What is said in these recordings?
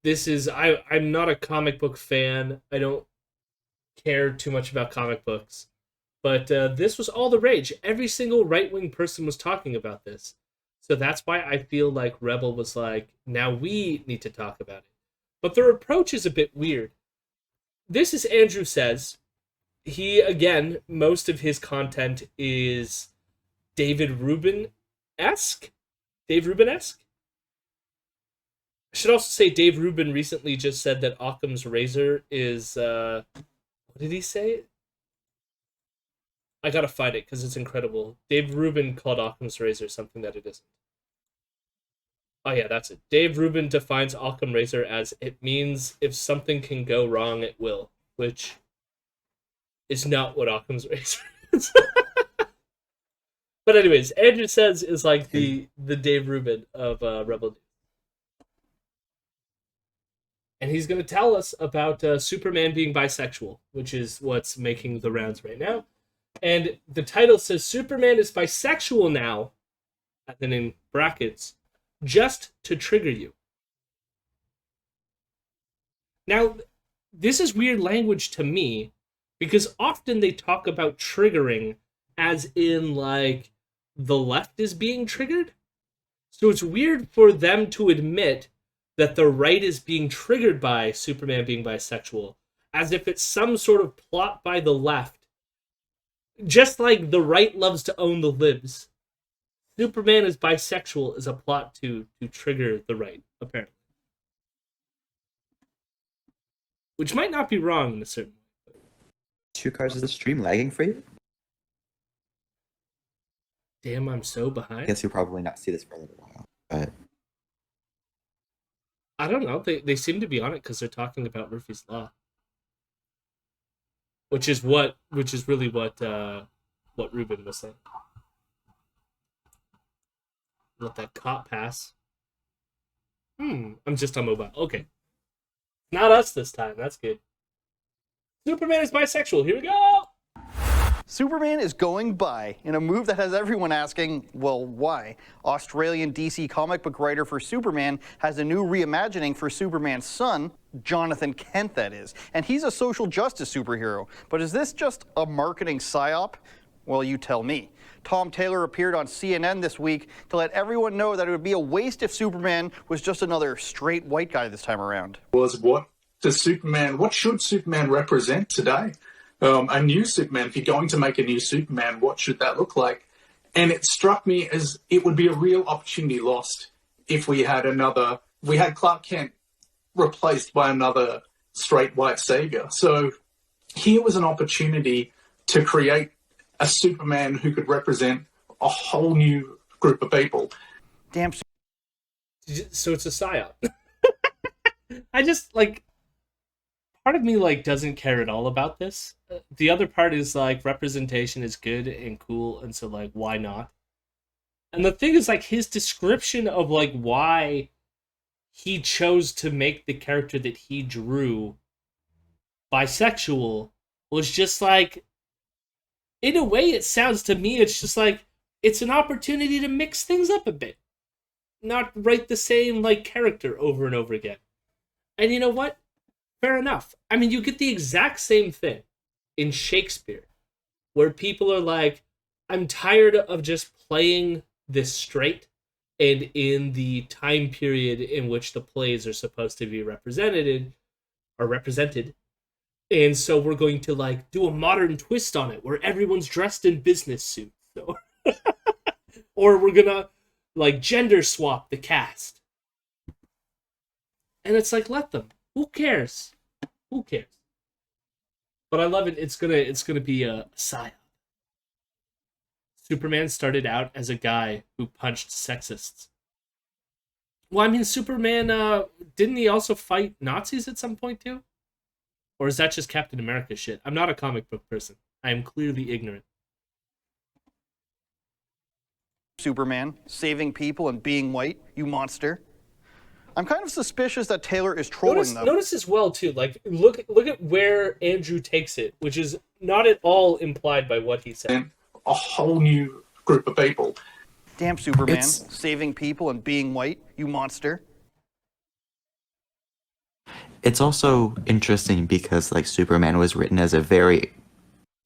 I'm not a comic book fan. I don't care too much about comic books. But this was all the rage. Every single right wing person was talking about this. So that's why I feel like Rebel was like, now we need to talk about it. But their approach is a bit weird. This is Andrew Says. He, again, most of his content is David Rubin esque. Dave Rubin esque? I should also say Dave Rubin recently just said that Occam's razor is. What did he say? I gotta find it because it's incredible. Dave Rubin called Occam's razor something that it isn't. Oh yeah, that's it. Dave Rubin defines Occam razor as it means if something can go wrong, it will, which is not what Occam's razor is. But anyways, Andrew Says is like the Dave Rubin of Rebel News. And he's going to tell us about Superman being bisexual, which is what's making the rounds right now. And the title says Superman is bisexual now, and then in brackets, just to trigger you. Now, this is weird language to me because often they talk about triggering as in like the left is being triggered. So it's weird for them to admit that the right is being triggered by Superman being bisexual, as if it's some sort of plot by the left. Just like the right loves to own the libs, Superman is bisexual is a plot to trigger the right, apparently. Which might not be wrong in a certain way. Two cars, is the stream lagging for you? Damn, I'm so I behind. guess you'll probably not see this for a little while, but I don't know. They seem to be on it because they're talking about Murphy's Law. Which is really what Ruben was saying. Let that cop pass. I'm just on mobile. Okay. Not us this time. That's good. Superman is bisexual. Here we go. Superman is going by in a move that has everyone asking, well, why? Australian DC comic book writer for Superman has a new reimagining for Superman's son, Jonathan Kent, that is. And he's a social justice superhero. But is this just a marketing psyop? Well, you tell me. Tom Taylor appeared on CNN this week to let everyone know that it would be a waste if Superman was just another straight white guy this time around. What should Superman represent today? A new Superman, if you're going to make a new Superman, what should that look like? And it struck me as it would be a real opportunity lost if we had Clark Kent replaced by another straight white savior. So here was an opportunity to create a Superman who could represent a whole new group of people. Damn. So it's a psyop. I just, like, part of me, like, doesn't care at all about this. The other part is, like, representation is good and cool, and so, like, why not? And the thing is, like, his description of, like, why he chose to make the character that he drew bisexual was just, like, in a way, it sounds to me, it's just, like, it's an opportunity to mix things up a bit. Not write the same, like, character over and over again. And you know what? Fair enough. I mean, you get the exact same thing in Shakespeare, where people are like, I'm tired of just playing this straight, and in the time period in which the plays are supposed to be represented, and so we're going to, like, do a modern twist on it, where everyone's dressed in business suits, so or we're gonna, like, gender swap the cast. And it's like, let them. Who cares? Who cares? But I love it. It's gonna be a psyop. Superman started out as a guy who punched sexists. Well, I mean, Superman, didn't he also fight Nazis at some point too? Or is that just Captain America shit? I'm not a comic book person. I am clearly ignorant. Superman, saving people and being white, you monster. I'm kind of suspicious that Taylor is trolling them. Notice as well too, like, look at where Andrew takes it, which is not at all implied by what he said. And a whole new group of people. Damn Superman, saving people and being white, you monster. it's also interesting because like Superman was written as a very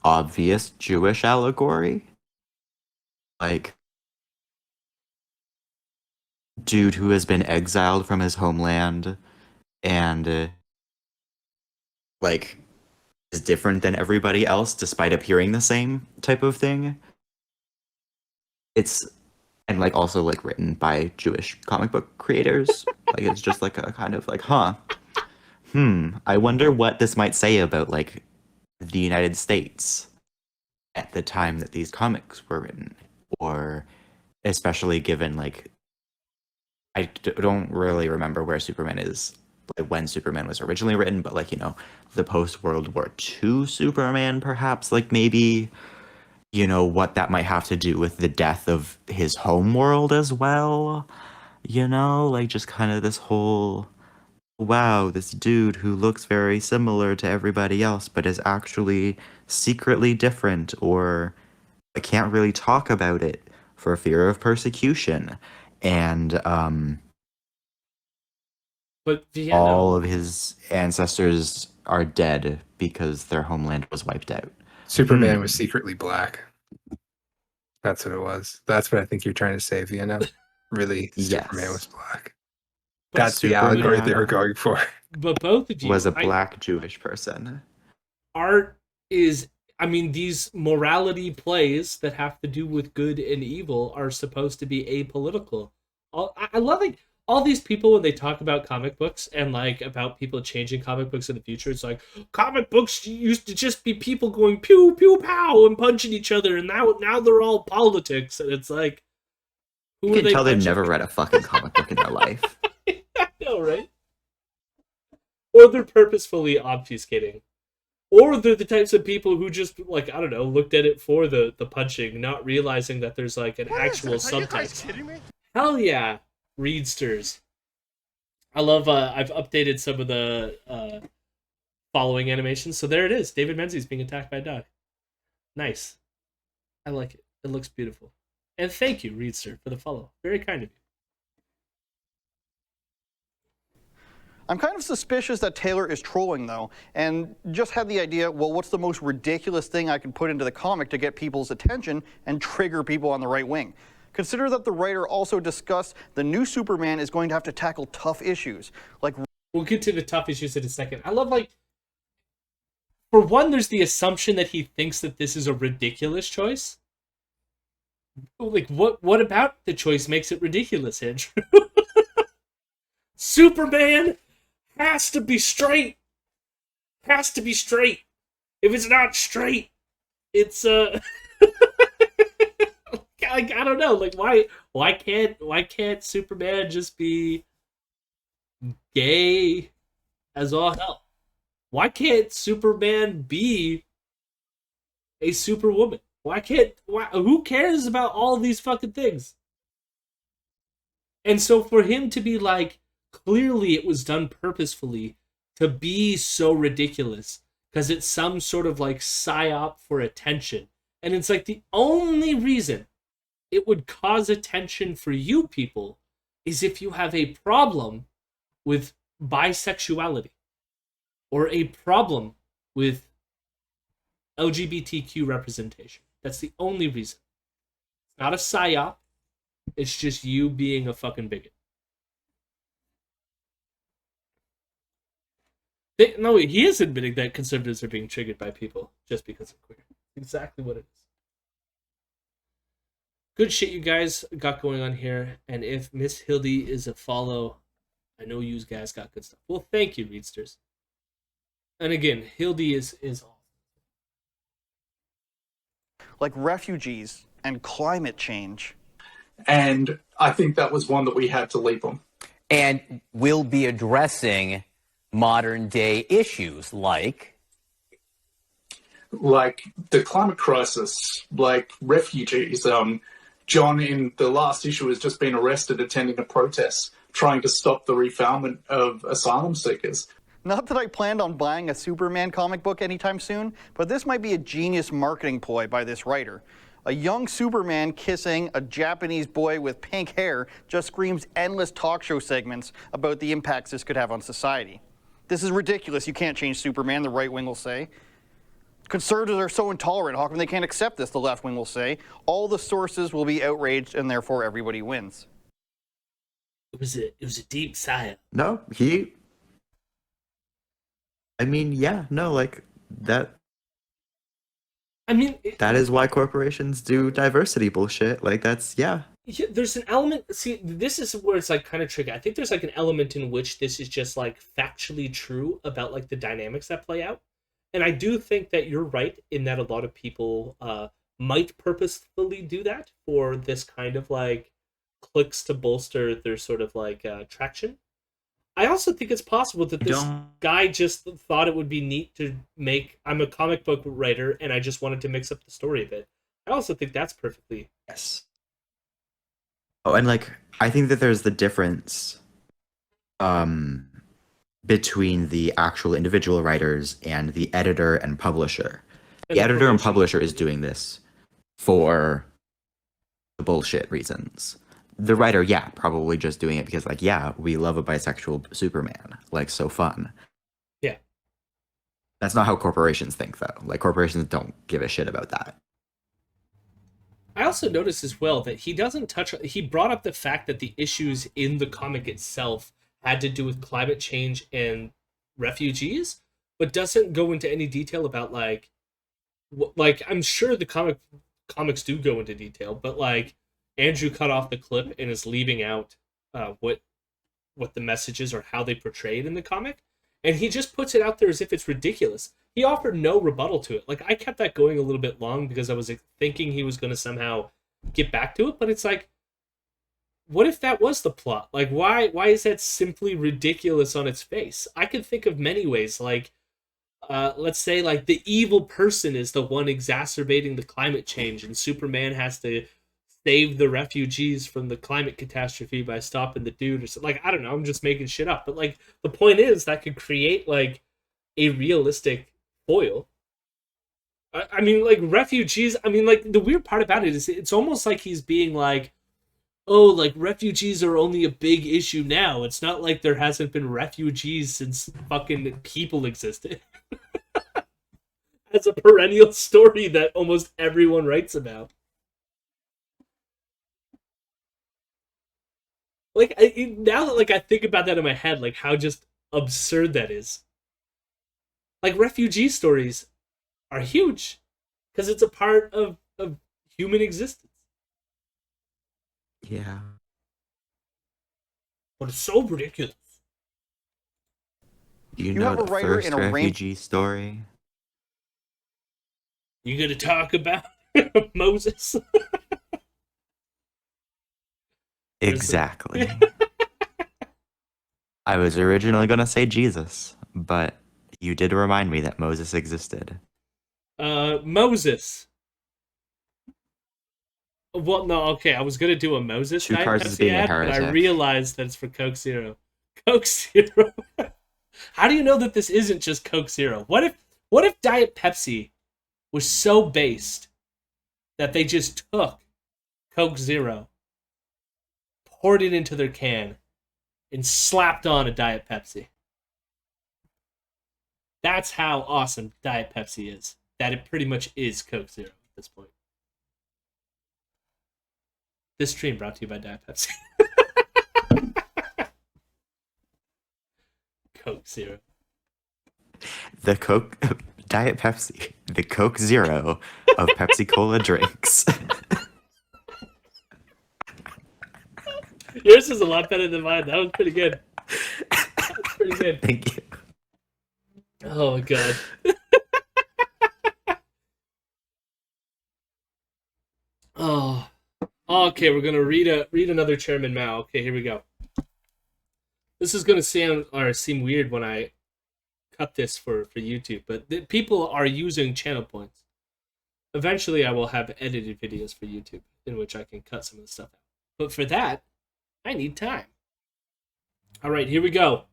obvious Jewish allegory. Like dude who has been exiled from his homeland and like is different than everybody else despite appearing the same type of thing. It's and like also like written by Jewish comic book creators. Like it's just like a kind of like, I wonder what this might say about like the United States at the time that these comics were written, or especially given like don't really remember where Superman is, like when Superman was originally written, but like, you know, the post World War II Superman, perhaps, like maybe, you know, what that might have to do with the death of his home world as well, you know, like just kind of this whole, wow, this dude who looks very similar to everybody else, but is actually secretly different, or I can't really talk about it for fear of persecution. And But Vienna, all of his ancestors are dead because their homeland was wiped out. Superman was secretly black. That's what it was. That's what I think you're trying to say, Vienna. Really, Yes. Superman was black. but That's the Superman- allegory they were going for. But both of you Was a black Jewish person. art is, I mean, these morality plays that have to do with good and evil are supposed to be apolitical. I love like all these people when they talk about comic books and like about people changing comic books in the future. It's like comic books used to just be people going pew pew pow and punching each other, and now they're all politics, and it's like who You are can they tell they've punching? never read a fucking comic book in their life. I know, right? Or they're purposefully obfuscating. Or they're the types of people who just, like, I don't know, looked at it for the punching, not realizing that there's, like, an actual subtext. Are you guys kidding me? Hell yeah, readsters. I love, I've updated some of the following animations. So there it is. David Menzies being attacked by a dog. Nice. I like it. It looks beautiful. And thank you, Readster, for the follow. Very kind of you. I'm kind of suspicious that Taylor is trolling, though, and just had the idea, well, what's the most ridiculous thing I can put into the comic to get people's attention and trigger people on the right wing? Consider that the writer also discussed the new Superman is going to have to tackle tough issues, like... We'll get to the tough issues in a second. I love, like, for one, there's the assumption that he thinks that this is a ridiculous choice. Like, what about the choice makes it ridiculous, Andrew? Superman has to be straight. Has to be straight. If it's not straight, it's I don't know. Like why can't Superman just be gay as all hell? Why can't Superman be a superwoman? Who cares about all these fucking things? And so for him to be like, clearly it was done purposefully to be so ridiculous because it's some sort of like psyop for attention. And it's like the only reason it would cause attention for you people is if you have a problem with bisexuality or a problem with LGBTQ representation. That's the only reason. It's not a psyop. It's just you being a fucking bigot. No, he is admitting that conservatives are being triggered by people just because they're queer. Exactly what it is. Good shit you guys got going on here. And if Miss Hildy is a follow, I know you guys got good stuff. Well, thank you, Readsters. And again, Hildy is awesome. like refugees and climate change. And I think that was one that we had to leap on. And we'll be addressing modern day issues like the climate crisis, like refugees. John in the last issue has just been arrested attending a protest trying to stop the refoulement of asylum seekers. Not that I planned on buying a Superman comic book anytime soon, but this might be a genius marketing ploy by this writer. A young Superman kissing a Japanese boy with pink hair just screams endless talk show segments about the impacts this could have on society. This is ridiculous. You can't change Superman, the right wing will say. Conservatives are so intolerant. How come they can't accept this, the left wing will say. All the sources will be outraged, and therefore everybody wins. It was a deep sigh. No, I mean, yeah, no, like that. I mean, That is why corporations do diversity bullshit. Like that's yeah. there's an element. See, this is where it's like kind of tricky. I think there's like an element in which this is just like factually true about like the dynamics that play out, and I do think that you're right in that a lot of people might purposefully do that for this kind of like clicks to bolster their sort of like traction. I also think it's possible that this guy just thought it would be neat to make. I'm a comic book writer, and I just wanted to mix up the story a bit. I also think that's perfectly. Yes. Oh, and like I think that there's the difference between the actual individual writers and the editor and publisher. The editor and publisher is doing this for the bullshit reasons. The writer, yeah, probably just doing it because, like, yeah, we love a bisexual Superman. Like, so fun. Yeah. That's not how corporations think, though. Like, corporations don't give a shit about that. I also noticed as well that he doesn't touch. He brought up the fact that the issues in the comic itself had to do with climate change and refugees, but doesn't go into any detail about like I'm sure the comics do go into detail, but like Andrew cut off the clip and is leaving out what the message is or how they portray it in the comic, and he just puts it out there as if it's ridiculous. He offered no rebuttal to it. Like, I kept that going a little bit long because I was thinking he was going to somehow get back to it, but it's like, what if that was the plot? Like, why is that simply ridiculous on its face? I could think of many ways, like, let's say, like, the evil person is the one exacerbating the climate change, and Superman has to save the refugees from the climate catastrophe by stopping the dude or something. Like, I don't know, I'm just making shit up. But, like, the point is that could create, like, a realistic foil. I mean, like, refugees, I mean, like, the weird part about it is it's almost like he's being like, oh, like, refugees are only a big issue now. It's not like there hasn't been refugees since fucking people existed. That's a perennial story that almost everyone writes about. Like, now that, like, I think about that in my head, like, how just absurd that is. Like, refugee stories are huge because it's a part of human existence. Yeah. But it's so ridiculous. Do you know have a the writer first in a refugee story? You gonna talk about Moses? Exactly. I was originally going to say Jesus, but you did remind me that Moses existed. Moses. Well, no, okay, I was gonna do a Moses Two Diet cars is Pepsi being a ad, but I heretic. realized that it's for Coke Zero. Coke Zero. How do you know that this isn't just Coke Zero? What if Diet Pepsi was so based that they just took Coke Zero, poured it into their can, and slapped on a Diet Pepsi? That's how awesome Diet Pepsi is. That it pretty much is Coke Zero at this point. This stream brought to you by Diet Pepsi. Coke Zero. The Diet Pepsi, the Coke Zero of Pepsi Cola drinks. Yours is a lot better than mine. That was pretty good. That was pretty good. Thank you. Oh my god. Oh. Okay, we're gonna read another Chairman Mao. Okay, here we go. This is gonna seem weird when I cut this for YouTube, but people are using channel points. Eventually, I will have edited videos for YouTube in which I can cut some of the stuff out. But for that, I need time. All right, here we go.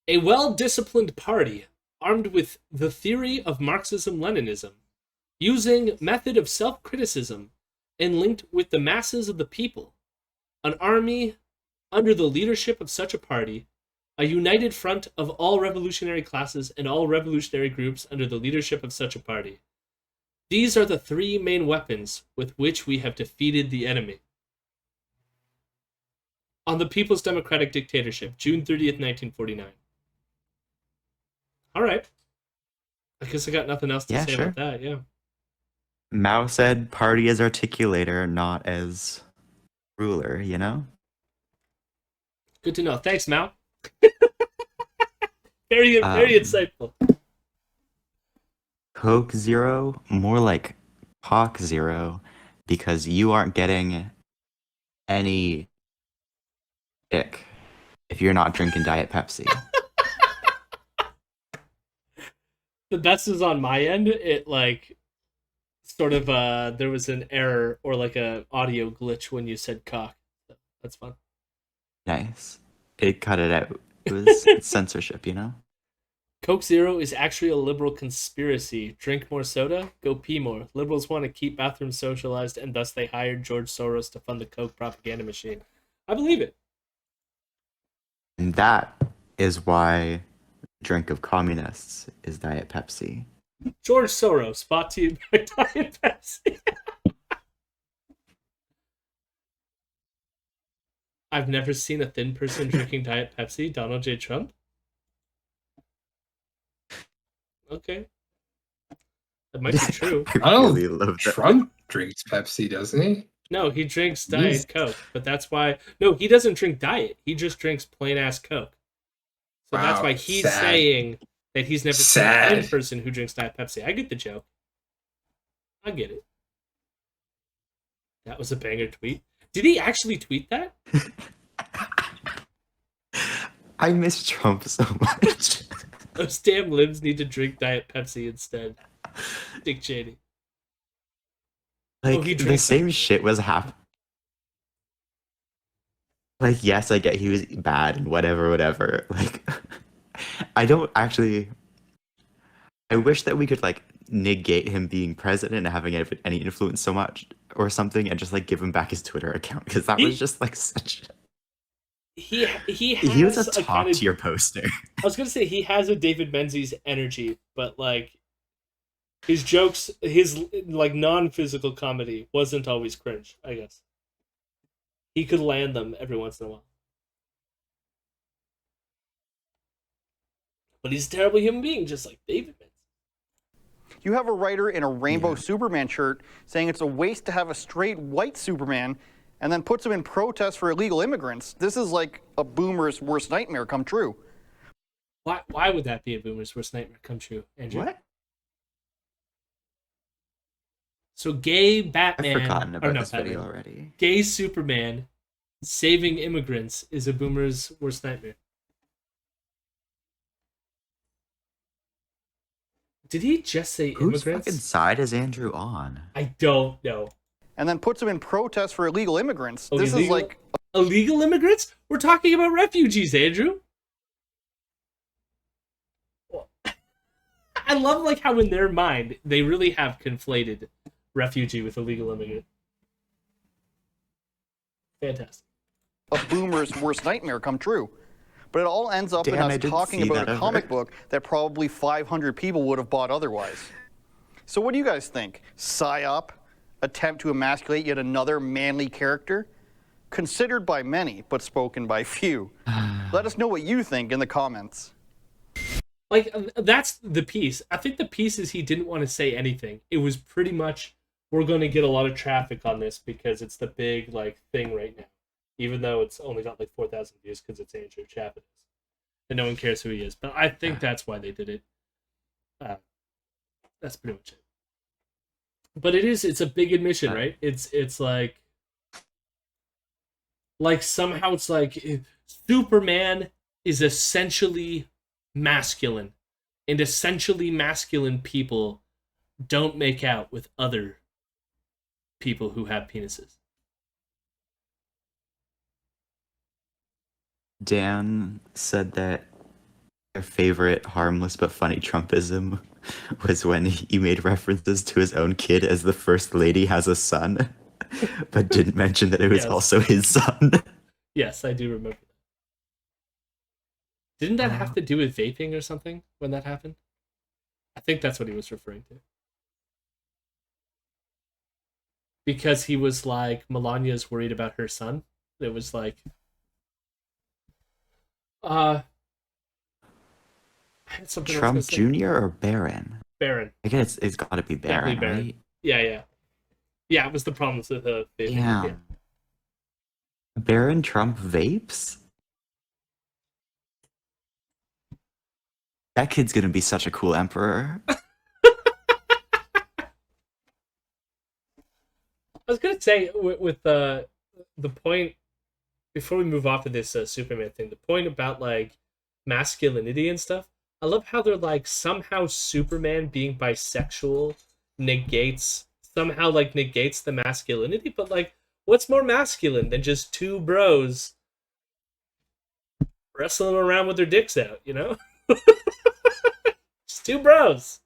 A well-disciplined party, armed with the theory of Marxism-Leninism, using method of self-criticism, and linked with the masses of the people, an army under the leadership of such a party, A united front of all revolutionary classes and all revolutionary groups under the leadership of such a party. These are the three main weapons with which we have defeated the enemy. On the People's Democratic Dictatorship, June 30th, 1949. All right. I guess I got nothing else to say about that, yeah. Mao said party as articulator, not as ruler, you know? Good to know. Thanks, Mao. Very insightful. Coke Zero, more like Cock Zero, because you aren't getting any ick if you're not drinking Diet Pepsi. The best is on my end. It like sort of there was an error or like a audio glitch when you said cock. So that's fun. Nice. It cut it out. It was censorship, you know? Coke Zero is actually a liberal conspiracy. Drink more soda, go pee more. Liberals want to keep bathrooms socialized, and thus they hired George Soros to fund the Coke propaganda machine. I believe it. And that is why the drink of communists is Diet Pepsi. George Soros, brought to you by Diet Pepsi. I've never seen a thin person drinking Diet Pepsi. Donald J. Trump? Okay. That might be true. I really love that. Trump drinks Pepsi, doesn't he? No, he drinks Diet Coke, but that's why... No, he doesn't drink Diet. He just drinks plain-ass Coke. So Wow, that's why he's sad. saying that he's never seen a thin person who drinks Diet Pepsi. I get the joke. I get it. That was a banger tweet. Did he actually tweet that? I miss Trump so much. Those damn libs need to drink Diet Pepsi instead. Dick Cheney. Like, he the drinks same shit was happening. Like, yes, I get he was bad and whatever. Like, I don't actually... I wish that we could, like, negate him being president and having any influence so much or something and just, like, give him back his Twitter account, because that was just, like, such... He He was has a top-tier poster. I was gonna say he has a David Menzies energy, but like his jokes, his like non-physical comedy wasn't always cringe. I guess he could land them every once in a while, but he's a terrible human being, just like David Menzies. You have a writer in a rainbow Superman shirt saying it's a waste to have a straight white Superman, and then puts him in protest for illegal immigrants. This is like a boomer's worst nightmare come true. Why would that be a boomer's worst nightmare come true, Andrew? What? So gay Batman... I've forgotten about this Batman. video already. Gay Superman saving immigrants is a boomer's worst nightmare. Did he just say Whose immigrants? fucking side is Andrew on? I don't know. And then puts him in protest for illegal immigrants. Oh, This is like... Illegal immigrants? We're talking about refugees, Andrew. I love like how in their mind they really have conflated refugee with illegal immigrant. Fantastic. a boomer's worst nightmare come true. But it all ends up in Damn, I us didn't talking see about that a comic ever. book that probably 500 people would have bought otherwise. So what do you guys think? PSYOP? Attempt to emasculate yet another manly character? Considered by many, but spoken by few. Let us know what you think in the comments. Like, that's the piece. I think the piece is he didn't want to say anything. It was pretty much, we're going to get a lot of traffic on this because it's the big, like, thing right now. Even though it's only got, like, 4,000 views because it's Andrew Chapados. And no one cares who he is. But I think that's why they did it. That's pretty much it. But it's a big admission, right? It's like somehow it's like Superman is essentially masculine, and essentially masculine people don't make out with other people who have penises. Dan said that their favorite harmless but funny Trumpism was when he made references to his own kid as the first lady has a son, but didn't mention that it was Yes. also his son. Yes, I do remember that. Didn't that have to do with vaping or something when that happened? I think that's what he was referring to. Because he was like, Melania's worried about her son. It was like, I had something Trump else to say. Jr. or Barron? Barron. I guess it's got to be Definitely Barron, Barron. right? Yeah. Yeah, it was the problems with the vaping. Yeah. Barron Trump vapes? That kid's gonna be such a cool emperor. I was gonna say with the point before we move off of this Superman thing, the point about like masculinity and stuff. I love how they're like somehow Superman being bisexual negates the masculinity, but like what's more masculine than just two bros wrestling around with their dicks out, you know? Just two bros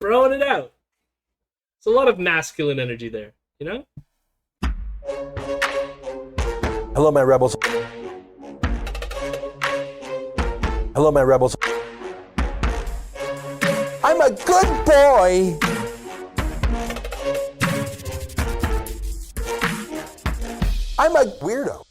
throwing it out. There's a lot of masculine energy there, you know? Hello, my rebels. Hello, my rebels. I'm a good boy. I'm a weirdo.